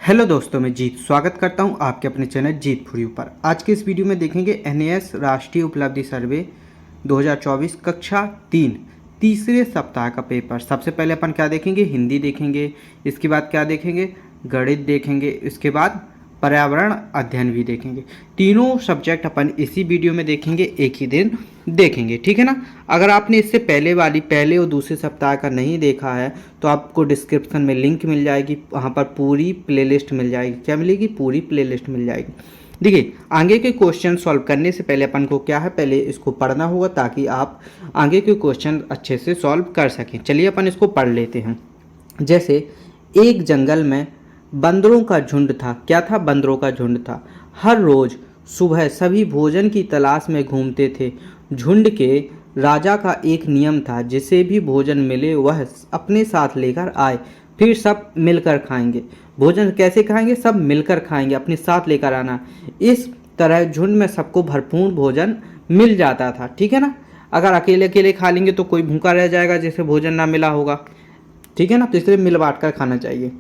Hello दोस्तों, मैं जीत स्वागत करता हूं आपके अपने चैनल जीत फॉर यू पर। आज के इस वीडियो में देखेंगे एनएएस राष्ट्रीय उपलब्धि सर्वे 2024 कक्षा 3 तीसरे सप्ताह का पेपर। सबसे पहले अपन क्या देखेंगे, हिंदी देखेंगे, इसके बाद क्या देखेंगे, गणित देखेंगे, इसके बाद पर्यावरण अध्ययन भी देखेंगे। तीनों सब्जेक्ट अपन इसी वीडियो में देखेंगे, एक ही दिन देखेंगे, ठीक है ना। अगर आपने इससे पहले और दूसरे सप्ताह का नहीं देखा है तो आपको डिस्क्रिप्शन में लिंक मिल जाएगी, वहाँ पर पूरी प्लेलिस्ट मिल जाएगी। क्या मिलेगी? पूरी प्लेलिस्ट मिल जाएगी। देखिए, आगे के क्वेश्चन सॉल्व करने से पहले अपन को क्या है, पहले इसको पढ़ना होगा ताकि आप आगे के क्वेश्चन अच्छे से सॉल्व कर सकें। चलिए अपन इसको पढ़ लेते हैं। जैसे एक जंगल में बंदरों का झुंड था। क्या था? बंदरों का झुंड था। हर रोज सुबह सभी भोजन की तलाश में घूमते थे। झुंड के राजा का एक नियम था, जिसे भी भोजन मिले वह अपने साथ लेकर आए, फिर सब मिलकर खाएंगे। भोजन कैसे खाएंगे? सब मिलकर खाएंगे, अपने साथ लेकर आना। इस तरह झुंड में सबको भरपूर भोजन मिल जाता था, ठीक है ना। अगर अकेले अकेले खा लेंगे तो कोई भूखा रह जाएगा जिसे भोजन ना मिला होगा, ठीक है ना। तो इसलिए मिल बांट कर खाना चाहिए।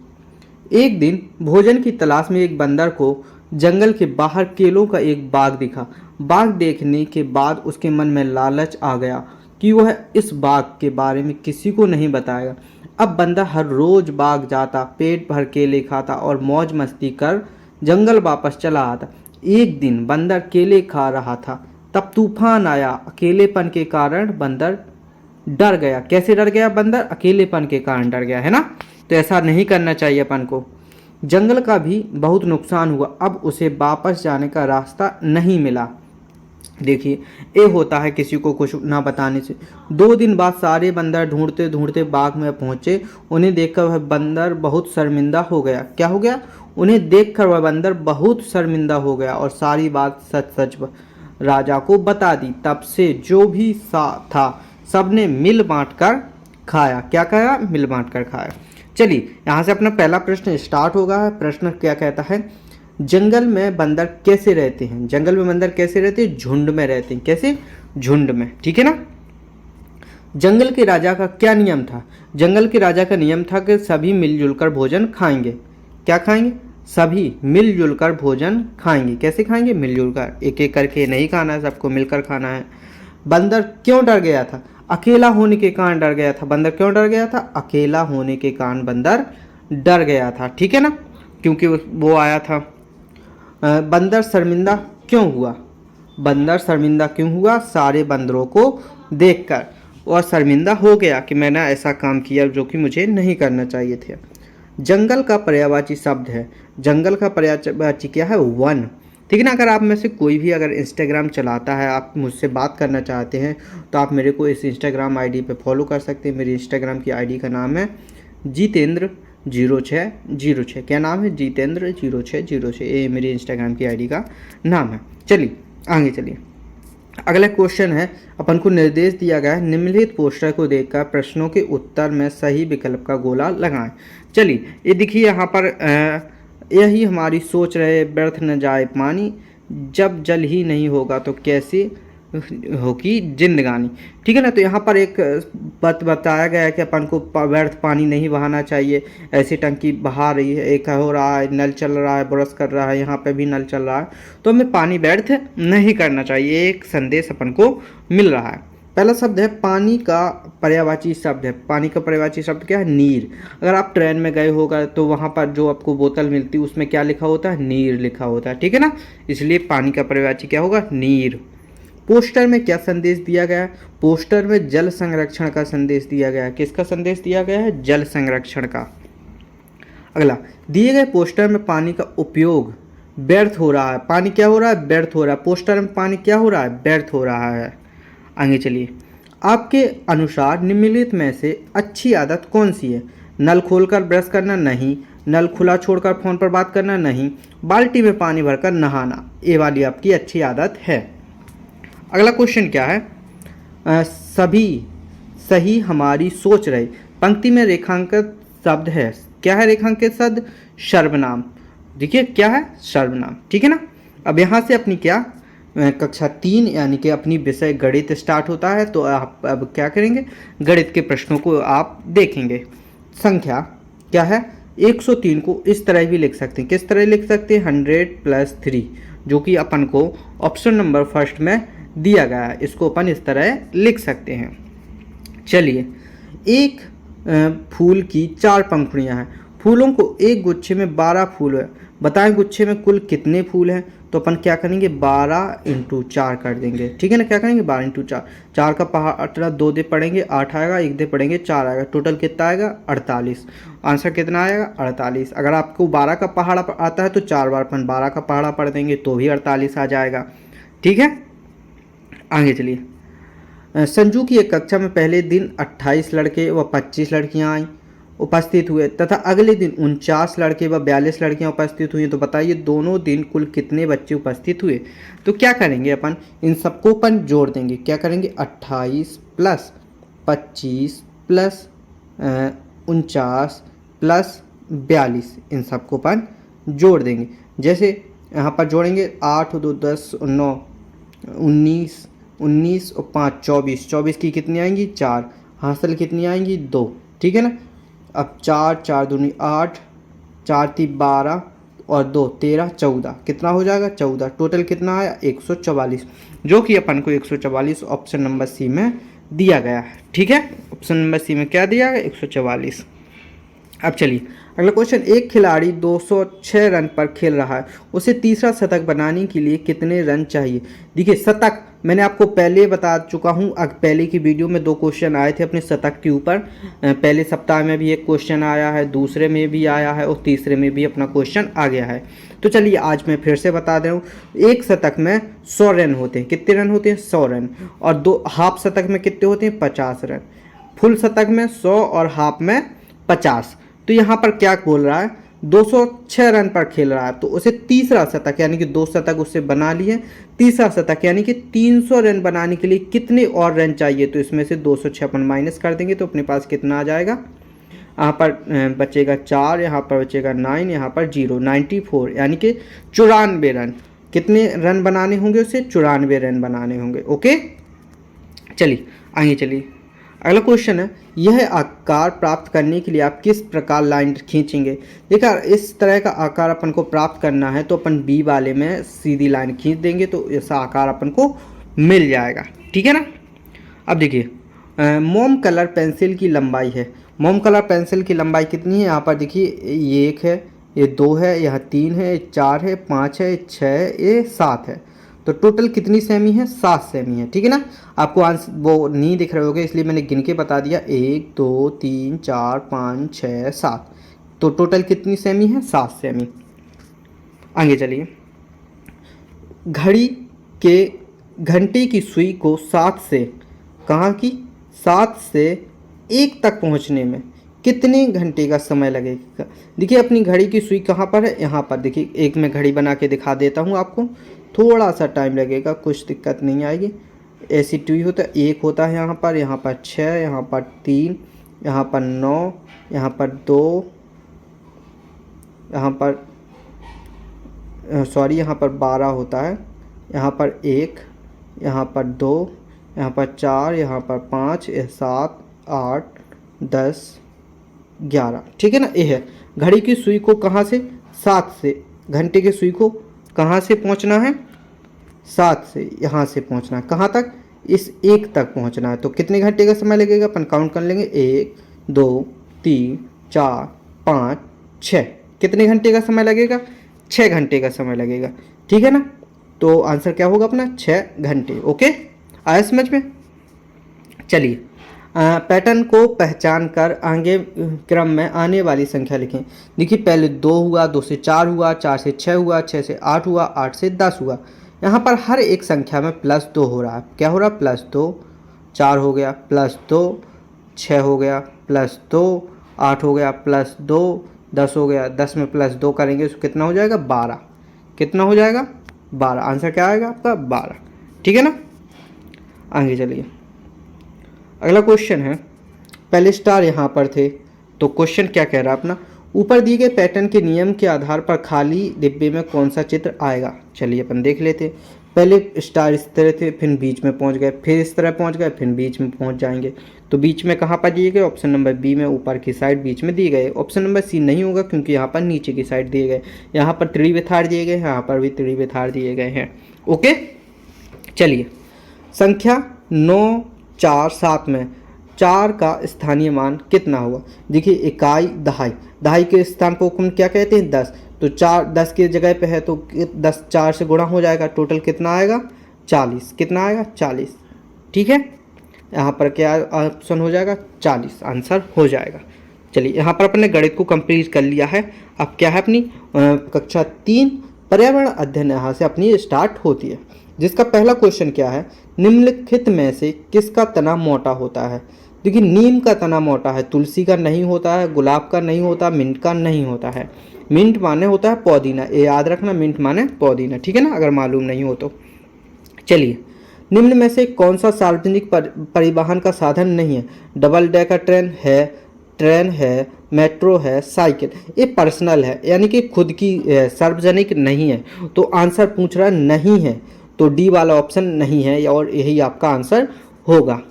एक दिन भोजन की तलाश में एक बंदर को जंगल के बाहर केलों का एक बाग दिखा। बाग देखने के बाद उसके मन में लालच आ गया कि वह इस बाग के बारे में किसी को नहीं बताएगा। अब बंदर हर रोज बाग जाता, पेट भर केले खाता और मौज मस्ती कर जंगल वापस चला आता। एक दिन बंदर केले खा रहा था, तब तूफान आया। अकेलेपन के कारण बंदर डर गया। कैसे डर गया बंदर? अकेलेपन के कारण डर गया, है ना। तो ऐसा नहीं करना चाहिए अपन को। जंगल का भी बहुत नुकसान हुआ। अब उसे वापस जाने का रास्ता नहीं मिला। देखिए, ये होता है किसी को कुछ ना बताने से। 2 दिन बाद सारे बंदर ढूंढते ढूंढते बाग में पहुंचे। उन्हें देखकर वह बंदर बहुत शर्मिंदा हो गया। क्या हो गया? उन्हें देखकर वह बंदर बहुत शर्मिंदा हो गया और सारी बात सच सच राजा को बता दी। तब से जो भी था सबने मिल बांट कर खाया। क्या खाया? मिल बांट कर खाया। चलिए, यहाँ से अपना पहला प्रश्न स्टार्ट होगा। प्रश्न क्या कहता है? जंगल में बंदर कैसे रहते हैं? जंगल में बंदर कैसे रहते हैं? झुंड में रहते हैं। कैसे? झुंड में, ठीक है ना। जंगल के राजा का क्या नियम था? जंगल के राजा का नियम था कि सभी मिलजुल कर भोजन खाएंगे। क्या खाएंगे? सभी मिलजुल कर भोजन खाएंगे। कैसे खाएंगे? मिलजुल कर, एक एक करके नहीं खाना है, सबको मिलकर खाना है। बंदर क्यों डर गया था? अकेला होने के कारण डर गया था। बंदर क्यों डर गया था? अकेला होने के कारण बंदर डर गया था, ठीक है ना, क्योंकि वो आया था। बंदर शर्मिंदा क्यों हुआ? बंदर शर्मिंदा क्यों हुआ? सारे बंदरों को देखकर और शर्मिंदा हो गया कि मैंने ऐसा काम किया जो कि मुझे नहीं करना चाहिए थे। जंगल का पर्यायवाची शब्द है। जंगल का पर्यायवाची क्या है? वन, ठीक है ना। अगर आप में से कोई भी अगर इंस्टाग्राम चलाता है, आप मुझसे बात करना चाहते हैं तो आप मेरे को इस इंस्टाग्राम आईडी पे फॉलो कर सकते हैं। मेरी इंस्टाग्राम की आईडी का नाम है जितेंद्र0606। क्या नाम है? जितेंद्र0606। ये मेरी इंस्टाग्राम की आईडी का नाम है। चलिए आगे चलिए। अगला क्वेश्चन है, अपन को निर्देश दिया गया है, निम्नलिखित पोस्टर को देखकर प्रश्नों के उत्तर में सही विकल्प का गोला लगाएं। चलिए, ये देखिए यहाँ पर यही हमारी सोच रहे, व्यर्थ न जाए पानी, जब जल ही नहीं होगा तो कैसे होगी जिंदगानी, ठीक है ना। तो यहाँ पर एक बात बताया गया है कि अपन को व्यर्थ पानी नहीं बहाना चाहिए। ऐसी टंकी बहा रही है, एक हो रहा है, नल चल रहा है, ब्रश कर रहा है, यहाँ पे भी नल चल रहा है, तो हमें पानी व्यर्थ नहीं करना चाहिए। एक संदेश अपन को मिल रहा है। पहला शब्द है पानी का पर्यायवाची शब्द है। पानी का पर्यायवाची शब्द क्या है? नीर। अगर आप ट्रेन में गए होगा तो वहाँ पर जो आपको बोतल मिलती है उसमें क्या लिखा होता है? नीर लिखा होता है, ठीक है ना। इसलिए पानी का पर्यायवाची क्या होगा? नीर। पोस्टर में क्या संदेश दिया गया है? पोस्टर में जल संरक्षण का संदेश दिया गया है। किसका संदेश दिया गया है? जल संरक्षण का। अगला, दिए गए पोस्टर में पानी का उपयोग व्यर्थ हो रहा है। पानी क्या हो रहा है? व्यर्थ हो रहा है। पोस्टर में पानी क्या हो रहा है? व्यर्थ हो रहा है। आगे चलिए, आपके अनुसार निम्नलिखित में से अच्छी आदत कौन सी है? नल खोलकर ब्रश करना? नहीं। नल खुला छोड़कर फ़ोन पर बात करना? नहीं। बाल्टी में पानी भरकर नहाना, ये वाली आपकी अच्छी आदत है। अगला क्वेश्चन क्या है? सभी सही हमारी सोच रहे। पंक्ति में रेखांकित शब्द है। क्या है रेखांकित शब्द? सर्वनाम। देखिए क्या है? सर्वनाम, ठीक है ना। अब यहाँ से अपनी क्या कक्षा 3 यानी कि अपनी विषय गणित स्टार्ट होता है। तो आप अब क्या करेंगे? गणित के प्रश्नों को आप देखेंगे। संख्या क्या है? 103 को इस तरह भी लिख सकते हैं। किस तरह लिख सकते हैं? 100 + 3, जो कि अपन को ऑप्शन नंबर फर्स्ट में दिया गया है। इसको अपन इस तरह लिख सकते हैं। चलिए, एक फूल की 4 पंखुड़ियाँ हैं। फूलों को एक गुच्छे में 12 फूल है। बताएं गुच्छे में कुल कितने फूल हैं? तो अपन क्या करेंगे? 12 × 4 कर देंगे। ठीक है ना? क्या करेंगे? 12 × 4। 4 का पहाड़ा 2 दे पड़ेंगे 8 आएगा, 1 दे पड़ेंगे 4 आएगा। टोटल कितना आएगा? 48। आंसर कितना आएगा? 48। अगर आपको 12 का पहाड़ा आता है तो 4 बार अपन 12 का पहाड़ा पढ़ देंगे तो भी 48 आ जाएगा। ठीक है, आगे चलिए। संजू की एक कक्षा में पहले दिन 28 लड़के व 25 लड़कियां आई उपस्थित हुए तथा अगले दिन 49 लड़के व 42 लड़कियां उपस्थित हुई। तो बताइए दोनों दिन कुल कितने बच्चे उपस्थित हुए? तो क्या करेंगे अपन? इन सबको अपन जोड़ देंगे। क्या करेंगे? 28 + 25 + 49 + 42, इन सबको अपन जोड़ देंगे। जैसे यहाँ पर जोड़ेंगे 8 × 2 = 10, 9 19, 19 और 5 24, 24 की कितनी आएंगी? 4। हासिल कितनी आएंगी? 2। ठीक है ना? अब 4 4 दूनी 8, 4 3 12 और 2 13 14, कितना हो जाएगा? 14। टोटल कितना आया? 144, जो कि अपन को 144 ऑप्शन नंबर सी में दिया गया है। ठीक है, ऑप्शन नंबर सी में क्या दिया गया? 144। अब चलिए अगला क्वेश्चन। एक खिलाड़ी 206 रन पर खेल रहा है, उसे तीसरा शतक बनाने के लिए कितने रन चाहिए? देखिए, शतक मैंने आपको पहले बता चुका हूं। पहले की वीडियो में 2 क्वेश्चन आए थे अपने शतक के ऊपर। पहले सप्ताह में भी एक क्वेश्चन आया है, दूसरे में भी आया है और तीसरे में भी अपना क्वेश्चन आ गया है। तो चलिए आज मैं फिर से बता दे रहा हूँ। एक शतक में 100 रन होते हैं। कितने रन होते हैं? 100 रन। और 2 हाफ शतक में कितने होते हैं? 50 रन। फुल शतक में 100 और हाफ में 50। तो यहाँ पर क्या बोल रहा है? 206 रन पर खेल रहा है, तो उसे तीसरा शतक यानी कि 2 शतक उससे बना लिए, तीसरा शतक यानी कि 300 रन बनाने के लिए कितने और रन चाहिए? तो इसमें से 206 अपन माइनस कर देंगे तो अपने पास कितना आ जाएगा? यहाँ पर बचेगा 4, यहाँ पर बचेगा 9, यहाँ पर 0, 94 यानी कि 94 रन। कितने रन बनाने होंगे उसे? 94 रन बनाने होंगे। ओके, चलिए आगे चलिए। अगला क्वेश्चन है, यह आकार प्राप्त करने के लिए आप किस प्रकार लाइन खींचेंगे? देखा, इस तरह का आकार अपन को प्राप्त करना है तो अपन बी वाले में सीधी लाइन खींच देंगे तो ऐसा आकार अपन को मिल जाएगा। ठीक है ना? अब देखिए, मोम कलर पेंसिल की लंबाई है। मोम कलर पेंसिल की लंबाई कितनी है? यहाँ पर देखिए, ये 1 है, ये 2 है, यहाँ 3 है, 4 है, 5 है, 6 है, ये 7 है। तो टोटल कितनी सेमी है? 7 सेमी है। ठीक है ना? आपको आंसर वो नहीं दिख रहे होगे इसलिए मैंने गिन के बता दिया। 1 2 3 4 5 6 7। तो टोटल कितनी सेमी है? 7 सेमी। आगे चलिए। घड़ी के घंटे की सुई को 7 से कहाँ की 7 से 1 तक पहुँचने में कितने घंटे का समय लगेगा? देखिए, अपनी घड़ी की सुई कहाँ पर है? यहाँ पर देखिए, एक मैं घड़ी बना के दिखा देता हूँ आपको। थोड़ा सा टाइम लगेगा, कुछ दिक्कत नहीं आएगी। ऐसी टू होता है, 1 होता है यहाँ पर 6, यहाँ पर 3, यहाँ पर 9, यहाँ पर 2, यहाँ पर यहाँ पर 12 होता है, यहाँ पर 1, यहाँ पर 2, यहाँ पर 4, यहाँ पर 5, 7 8 10 11। ठीक है ना? ये है घड़ी की सुई को कहाँ से? 7 से। घंटे की सुई को कहाँ से पहुँचना है? 7 से यहाँ से पहुँचना है। कहाँ तक? इस 1 तक पहुँचना है। तो कितने घंटे का समय लगेगा? अपन काउंट कर लेंगे। 1 2 3 4 5 6। कितने घंटे का समय लगेगा? 6 घंटे का समय लगेगा। ठीक है ना? तो आंसर क्या होगा अपना? 6 घंटे। ओके, आया समझ में? चलिए, पैटर्न को पहचान कर आगे क्रम में आने वाली संख्या लिखें। देखिए, पहले 2 हुआ, 2 से 4 हुआ, 4 से 6 हुआ, 6 से 8 हुआ, 8 से 10 हुआ। यहाँ पर हर एक संख्या में +2 हो रहा है। क्या हो रहा है? +2। 4 हो गया +2, 6 हो गया +2, 8 हो गया +2, 10 हो गया। 10 में +2 करेंगे तो कितना हो जाएगा? 12। कितना हो जाएगा? 12। आंसर क्या आएगा आपका? 12। ठीक है ना? आगे चलिए। अगला क्वेश्चन है, पहले स्टार यहाँ पर थे तो क्वेश्चन क्या कह रहा है अपना? ऊपर दिए गए पैटर्न के नियम के आधार पर खाली डिब्बे में कौन सा चित्र आएगा? चलिए अपन देख लेते। पहले स्टार इस तरह थे, फिर बीच में पहुँच गए, फिर इस तरह पहुँच गए, फिर बीच में पहुँच जाएंगे। तो बीच में कहाँ पर दिए गए, ऑप्शन नंबर बी में ऊपर की साइड बीच में दिए गए। ऑप्शन नंबर सी नहीं होगा क्योंकि यहाँ पर नीचे की साइड दिए गए। यहाँ पर त्रिविधार दिए गए, यहाँ पर भी त्रिविधार दिए गए हैं। ओके, चलिए संख्या 9, 4, 7 में 4 का स्थानीय मान कितना होगा। देखिए इकाई दहाई, दहाई के स्थान को हम क्या कहते हैं 10, तो 4 10 की जगह पे है तो 10 4 से गुणा हो जाएगा, टोटल कितना आएगा 40, कितना आएगा 40। ठीक है, यहाँ पर क्या ऑप्शन हो जाएगा 40 आंसर हो जाएगा। चलिए यहाँ पर अपने गणित को कंप्लीट कर लिया है। अब क्या है अपनी कक्षा 3 पर्यावरण अध्ययन यहाँ से अपनी स्टार्ट होती है, जिसका पहला क्वेश्चन क्या है, निम्नलिखित में से किसका तना मोटा होता है। देखिए नीम का तना मोटा है, तुलसी का नहीं होता है, गुलाब का नहीं होता, मिंट का नहीं होता है। मिंट माने होता है पुदीना, ये याद रखना, मिंट माने पुदीना, ठीक है ना, अगर मालूम नहीं हो तो। चलिए निम्न में से कौन सा सार्वजनिक परिवहन का साधन नहीं है। डबल डेकर ट्रेन है, मेट्रो है, साइकिल। ये पर्सनल है यानी कि खुद की सार्वजनिक नहीं है, तो आंसर पूछ रहा नहीं है, तो डी वाला ऑप्शन नहीं है और यही आपका आंसर होगा।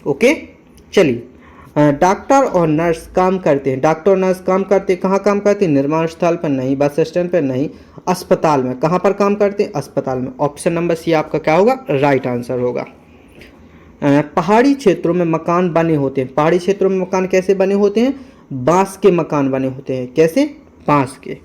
ओके, चलिए डॉक्टर और नर्स काम करते हैं, डॉक्टर और नर्स काम करते हैं, कहाँ काम करते हैं, निर्माण स्थल पर नहीं, बस स्टैंड पर नहीं, अस्पताल में। कहाँ पर काम करते हैं, अस्पताल में। ऑप्शन नंबर सी आपका क्या होगा, राइट आंसर होगा। पहाड़ी क्षेत्रों में मकान बने होते हैं, पहाड़ी क्षेत्रों में मकान कैसे बने होते हैं, बांस के मकान बने होते हैं। कैसे, बांस के।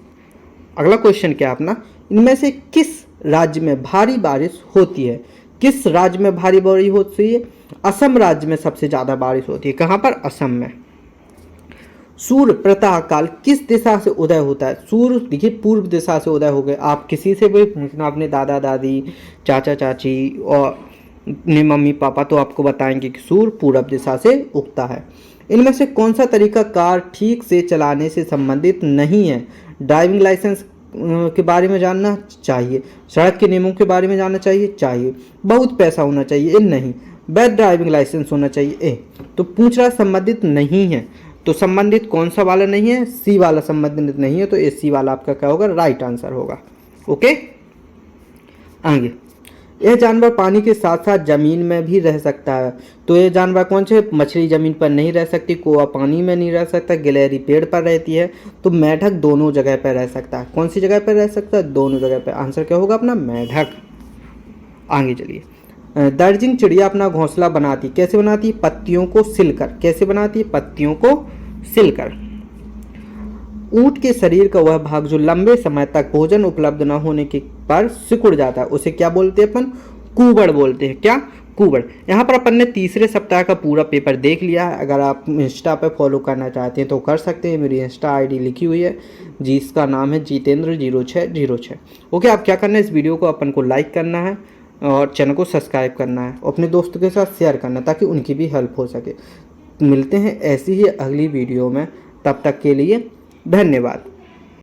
अगला क्वेश्चन क्या अपना, इनमें से किस राज्य में भारी बारिश होती है। किस राज्य में भारी बारिश होती है, असम राज्य में सबसे ज़्यादा बारिश होती है। कहाँ पर, असम में। सूर्य प्रातः काल किस दिशा से उदय होता है। सूर्य देखिए पूर्व दिशा से उदय हो गए। आप किसी से भी पूछना, अपने दादा दादी, चाचा चाची और अपने मम्मी पापा, तो आपको बताएंगे कि सूर्य पूर्व दिशा से उगता है। इनमें से कौन सा तरीका कार ठीक से चलाने से संबंधित नहीं है। ड्राइविंग लाइसेंस के बारे में जानना चाहिए, सड़क के नियमों के बारे में जानना चाहिए, बहुत पैसा होना चाहिए, नहीं, वैध ड्राइविंग लाइसेंस होना चाहिए, तो पूछ रहा संबंधित नहीं है, तो संबंधित कौन सा वाला नहीं है, सी वाला संबंधित नहीं है, तो ए सी वाला आपका क्या होगा, राइट आंसर होगा। ओके, आगे, यह जानवर पानी के साथ साथ जमीन में भी रह सकता है, तो ये जानवर कौन से, मछली जमीन पर नहीं रह सकती, कौवा पानी में नहीं रह सकता, गिलहरी पेड़ पर रहती है, तो मेढक दोनों जगह पर रह सकता है। कौन सी जगह पर रह सकता है, दोनों जगह पर। आंसर क्या होगा अपना, मेढक। आगे चलिए, दर्जिंग चिड़िया अपना घोंसला बनाती, कैसे बनाती है, पत्तियों को सिलकर। कैसे बनाती है, पत्तियों को सिलकर। ऊंट के शरीर का वह भाग जो लंबे समय तक भोजन उपलब्ध न होने के पर सिकुड़ जाता है, उसे क्या बोलते हैं अपन, कुबड़ बोलते हैं। क्या, कुबड़। यहाँ पर अपन ने तीसरे सप्ताह का पूरा पेपर देख लिया है। अगर आप इंस्टा पे फॉलो करना चाहते हैं तो कर सकते हैं, मेरी इंस्टा आईडी लिखी हुई है, जिसका नाम है जितेंद्र0606। ओके, आप क्या करना है, इस वीडियो को अपन को लाइक करना है और चैनल को सब्सक्राइब करना है, अपने दोस्तों के साथ शेयर करना है ताकि उनकी भी हेल्प हो सके। मिलते हैं ऐसी ही अगली वीडियो में, तब तक के लिए धन्यवाद।